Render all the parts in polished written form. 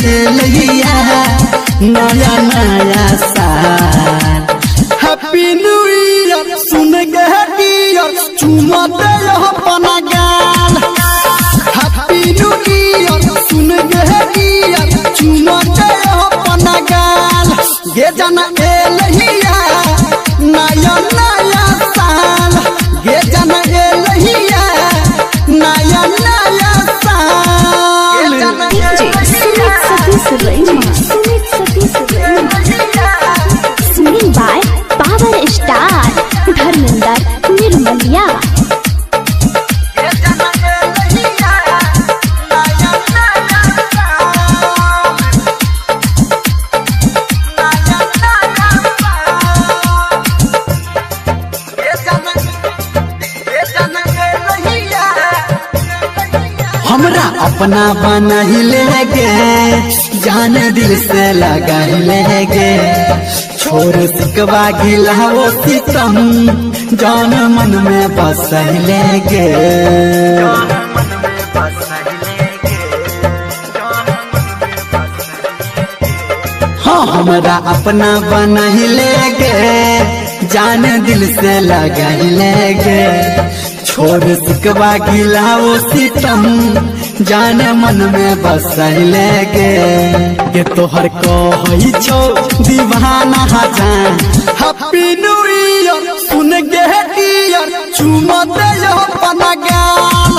एलिया नया नया साल। हैप्पी न्यू ईयर सुन गे डियर चुमा दे अपना गाल। हैप्पी न्यू ईयर सुन गे डियर चुमा दे अपना गाल। गे जाना एलिया नया नया साल। गे जाना एलिया नया नया साल। Singing by Power Star Dharmender Nirmaliya। हमरा अपना बना ही लेगे जान दिल से लगा ही लेगे। छोड़ सिकवा गिला वो सितम जान मन में बस ही लेगे। हाँ हमरा अपना बना ही लेगे जान दिल से लगा ही लेगे। छोड़ सिकवा गिला वो सितम जान मन में बस लेगे। ये तोहर कही छो दीवाना जान। हैप्पी न्यू ईयर सुन गे डियर चुमा दे अपना गाल।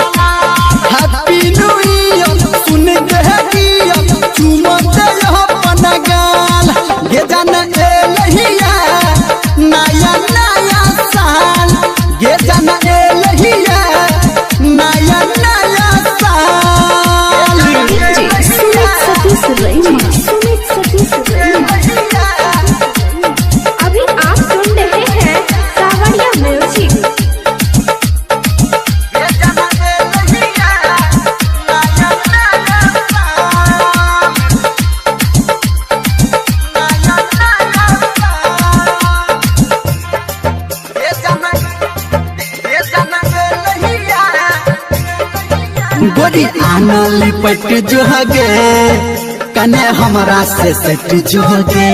हैप्पी न्यू ईयर सुन गे डियर चुमा दे अपना गाल। ये जान एलिया नया नया साल। ये जान एलिया नया नया साल। अभी आप सुन रहे हैं कावड़िया म्यूजिक। गोरी आना लिपट जो गे कने हमरा से सट जो गे।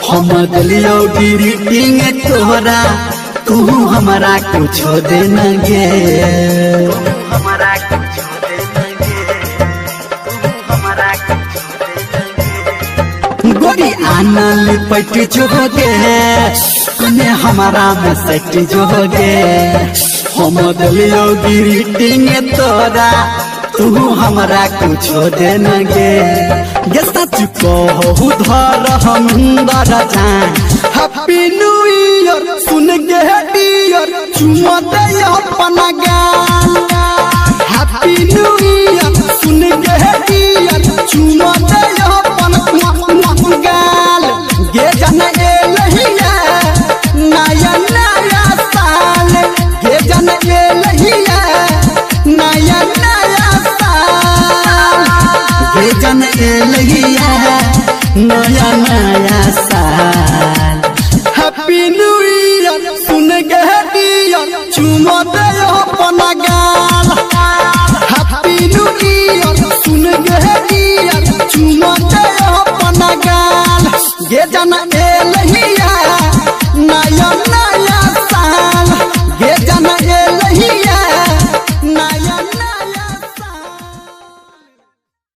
हम गलियो ग्रीटिंग तोहरा तू हमरा कुछ दे न गे। गोरी आना लिपट जो गे कने हमरा में सट जो गे। हम गलियो ग्रीटिंग तोरा तू हमरा कुछ दे न गे। गे सच कहू धर हमदर जान। हैप्पी न्यू ईयर सुन गे डियर चुमा दे अपना गाल। हैप्पी न्यू ईयर सुन गे डियर चुमा दे अपना गाल। गे जाना एलिया नया नया साल। गे जाना एलिया नया नया साल। गे जाना एलिया नया नया